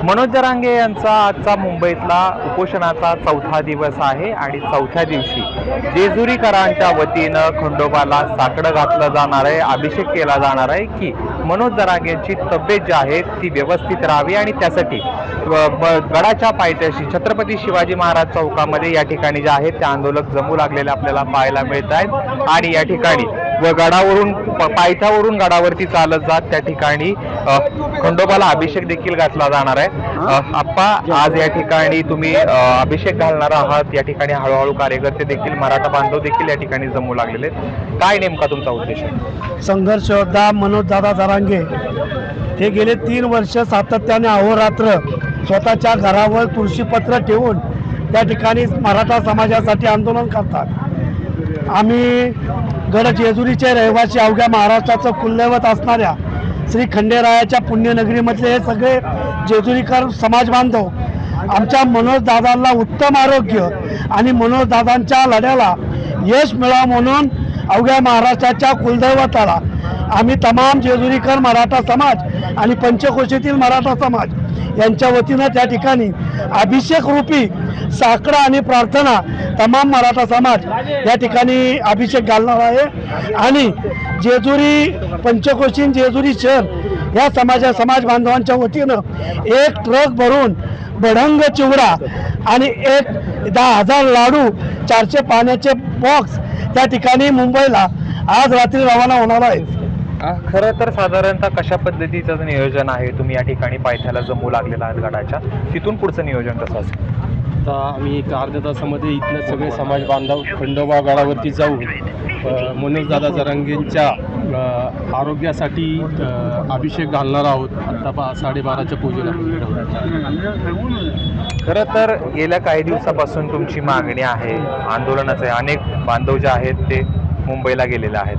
मनोज जरांगे यांचा आजचा मुंबईतला उपोषणाचा चौथा दिवस आहे आणि चौथ्या दिवशी जेजुरीकरांच्या वतीनं खंडोबाला साकडं घातलं जाणार आहे, अभिषेक केला जाणार आहे की मनोज जरांगेंची तब्येत जी आहे ती व्यवस्थित राहावी आणि त्यासाठी गडाच्या पायथ्याशी छत्रपती शिवाजी महाराज चौकामध्ये या ठिकाणी जे आहेत ते आंदोलक जमू लागलेले आपल्याला पाहायला मिळत आहेत। आणि या ठिकाणी गडावरून पायथ्यावरून गडावरती चालत जात त्या ठिकाणी खंडोबाला अभिषेक देखील घातला जाणार आहे। आप्पा, आज या ठिकाणी तुम्ही अभिषेक घालणार आहात, या ठिकाणी हळूहळू कार्यकर्ते देखील मराठा बांधव देखील या ठिकाणी जमू लागलेले आहेत, काय नेमका तुमचा उद्देश आहे? संघर्ष योद्धा मनोज दादा जरांगे हे गेले 3 वर्ष सातत्याने अहोरात्र स्वतःच्या घरावर तुळशीपत्र ठेवून त्या ठिकाणी मराठा समाजासाठी आंदोलन करतात। आम्ही गड जेजुरीचे रहिवासी अवघ्या महाराष्ट्राचं कुलदैवत असणाऱ्या श्री खंडेरायाच्या पुण्यनगरीमधले हे सगळे जेजुरीकर समाज बांधव आमच्या मनोज दादांना उत्तम आरोग्य आणि मनोज दादांच्या लढ्याला यश मिळावं म्हणून अवघ्या महाराष्ट्राच्या कुलदैवताला आम्ही तमाम जेजुरीकर मराठा समाज आणि पंचकोशीतील मराठा समाज यांच्या वतीनं त्या ठिकाणी अभिषेक रूपी साकडा आणि प्रार्थना तमाम मराठा समाज या ठिकाणी अभिषेक घालणार आहे। आणि जेजुरी पंचकोशी जेजुरी शहर या समाज बांधवांच्या वतीनं 1 ट्रक भरून भडंग चिवडा आणि 10,000 लाडू 400 पाण्याचे बॉक्स त्या ठिकाणी मुंबईला आज रात्री रवाना होणार आहेत। खरं तर साधारणतः कशा पद्धतीचं नियोजन आहे? तुम्ही या ठिकाणी पायथ्याला जमू लागलेला आहात गडाच्या, तिथून पुढचं नियोजन कसं असेल? आता आम्ही एक अर्ध्या तासामध्ये इथले सगळे समाज बांधव खंडोबा गडावरती जाऊ मनोज दादा जरांगेंच्या आरोग्यासाठी अभिषेक घालणार आहोत। आता 12:30च्या पूजेला। खरं तर गेल्या काही दिवसापासून तुमची मागणी आहे, आंदोलनाचे अनेक बांधव जे आहेत ते मुंबईला गेलेले आहेत,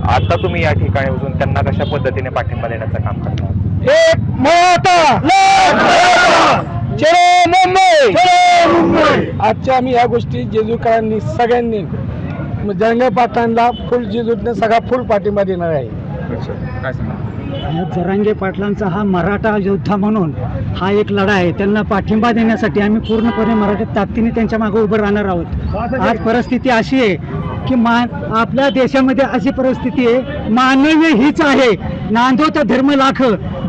आता तुम्ही या ठिकाणी बसून त्यांना कशा पद्धतीने पाठिंबा देण्याचं काम करता? एक मोठा जय मुंबई। आजच्या आम्ही या गोष्टी जेजुरीकरांनी सगळ्यांनी जरांगे पाटलांना फुल जेजुरीने सगळा फुल पाठिंबा देणार आहे। काय सांगा? जरांगे पाटलांचा हा मराठा योद्धा म्हणून हा एक लढा आहे, त्यांना पाठिंबा देण्यासाठी आम्ही पूर्णपणे मराठी ताकदीने त्यांच्या मागे उभं राहणार आहोत। आज परिस्थिती अशी आहे की आपल्या देशामध्ये अशी परिस्थिती आहे, मानवी हीच आहे, नांदोचा धर्म लाख,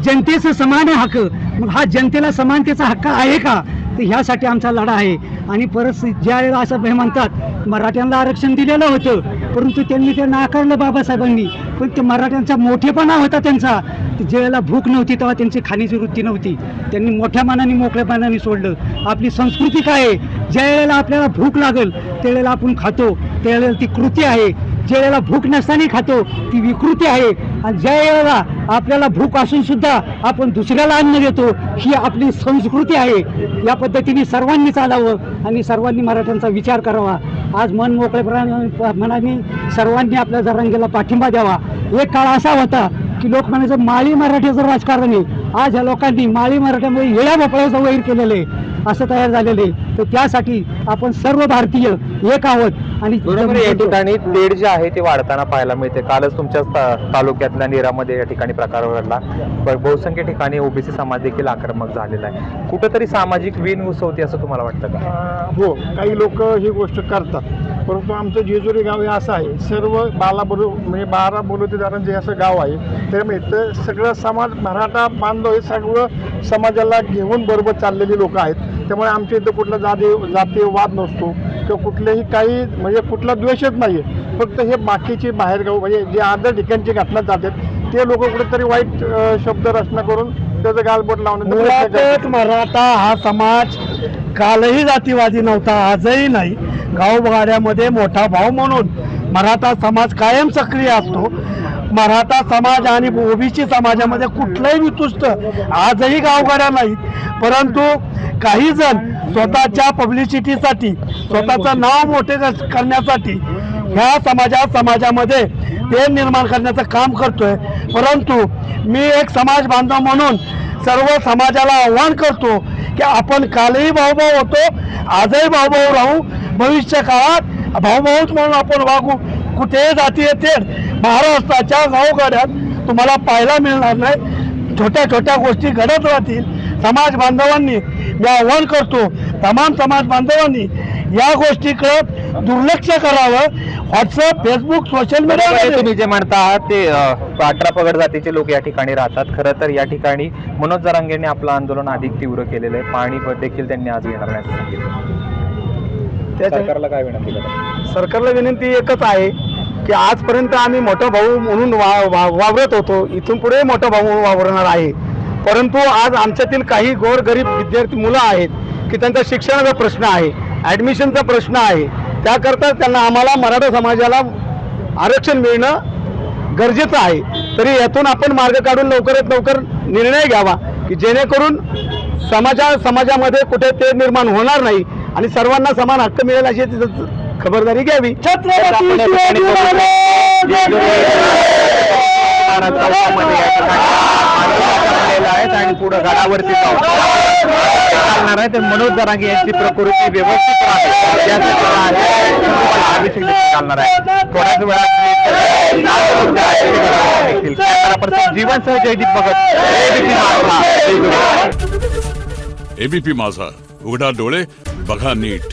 जनतेचं समान हक्क। मग हा जनतेला समानतेचा हक्क आहे का? तर ह्यासाठी आमचा लढा आहे। आणि परिस्थिती ज्या वेळेला असं म्हणतात मराठ्यांना आरक्षण दिलेलं होतं, परंतु त्यांनी ते नाकारलं बाबासाहेबांनी, पण ते मराठ्यांचा मोठेपणा होता त्यांचा, ज्या वेळेला भूक नव्हती तेव्हा त्यांची खाण्याची वृत्ती नव्हती, त्यांनी मोठ्या मनाने मोकळ्या मनाने सोडलं। आपली संस्कृती काय आहे? ज्या वेळेला आपल्याला भूक लागेल त्यावेळेला आपण खातो, त्यावेळेला ती कृती आहे, ज्या वेळेला भूक नसताना खातो ती विकृती आहे, आणि ज्या वेळेला आपल्याला भूक असून सुद्धा आपण दुसऱ्याला अन्न देतो ही आपली संस्कृती आहे। या पद्धतीने सर्वांनी चालावं आणि सर्वांनी मराठ्यांचा विचार करावा। आज मन मोकळेपणा मनाने सर्वांनी आपल्या जरांगेला पाठिंबा द्यावा। एक काळ असा होता की लोक म्हणायचं माळी मराठ्याचं राजकारण आहे, आज ह्या लोकांनी माळी मराठ्यामुळे येड्या भोपळ्याचं वैर केलेलं आहे असं तयार झालेलं आहे। तर त्यासाठी आपण सर्व भारतीय एक आहोत। आणि या ठिकाणी तेढ जे आहे ते वाढताना पाहायला मिळते। कालच तुमच्या तालुक्यातल्या नीरामध्ये या ठिकाणी प्रकार घडला, बहुसंख्य ठिकाणी ओबीसी समाज देखील आक्रमक झालेला आहे, कुठेतरी सामाजिक वीण घुसवते असं तुम्हाला वाटतं का? हो, काही लोक ही गोष्ट करतात, परंतु आमचं जेजुरी गाव हे असं आहे, सर्व 12 बलुतेदारांचे असं गाव आहे, त्यामुळे इथं सगळं समाज मराठा बांधव हे सगळं समाजाला घेऊन बरोबर चाललेली लोक आहेत। त्यामुळे आमच्या इथं कुठला जातीय वाद नसतो किंवा कुठलेही काही म्हणजे कुठला द्वेषच नाही आहे। फक्त हे बाकीचे बाहेरगाव म्हणजे जे आदर ठिकाणची घटना जातात ते लोक कुठेतरी वाईट शब्द रचना करून त्याचं गालबोट लावण्याचा मराठा हा समाज कालही जातीवादी नव्हता, आजही नाही। गावगाड्यामध्ये मोठा भाऊ म्हणून मराठा समाज कायम सक्रिय असतो। मराठा समाज आणि ओबीसी समाजामध्ये कुठलंही वितुष्ट आजही गावगाड्या नाहीत, परंतु काही जण स्वतःच्या पब्लिसिटीसाठी स्वतःचं नाव मोठे करण्यासाठी ह्या समाजामध्ये ते निर्माण करण्याचं काम करतोय। परंतु मी एक समाज बांधव म्हणून सर्व समाजाला आव्हान करतो की आपण कालही भाऊभाऊ होतो, आजही भाऊभाऊ राहू, भविष्य काळात भाऊभाऊच म्हणून आपण वागू। कुठेही जातीय तेढ महाराष्ट्राच्या गावगाड्यात तुम्हाला पाहायला मिळणार नाही। छोट्या छोट्या गोष्टी घडत राहतील. समाज बांधवांनी मी आव्हान करतो, तमाम समाज बांधवांनी या गोष्टीकडे दुर्लक्ष करावं. व्हॉट्सअप, फेसबुक, सोशल मीडियामध्ये तुम्ही जे म्हणता आहात ते 18 पगड जातीचे लोक या ठिकाणी राहतात. खरं तर या ठिकाणी मनोज जरांगेंनी आपलं आंदोलन अधिक तीव्र केलेलं आहे. पाणी देखील त्यांनी आज घेणार नाही असं सांगितलं. सरकारला काय विनंती करतात? सरकारला विनंती एकच आहे की आजपर्यंत आम्ही मोठा भाऊ म्हणून वावरत होतो, इथून पुढे मोठा भाऊ म्हणून वावरणार आहे. परंतु आज आमच्यातील काही गोरगरीब विद्यार्थी मुलं आहेत की त्यांचा शिक्षणाचा प्रश्न आहे, ॲडमिशनचा प्रश्न आहे. त्याकरता त्यांना आम्हाला मराठा समाजाला आरक्षण मिळणं गरजेचं आहे. तरी यातून आपण मार्ग काढून लवकरात लवकर निर्णय घ्यावा की जेणेकरून समाजामध्ये कुठे ते निर्माण होणार नाही आणि सर्वांना समान हक्क मिळेल अशी खबरदारी घ्यावी. आणि पुढे गडावरती चालणार आहे. तर मनोज जरांगे यांची प्रकृती व्यवस्थित राहते अभिषेक चालणार आहे. थोड्याच वेळात जीवनसह जयदीप भगत, एबीपी माझा, उघडा डोळे बघा नीट.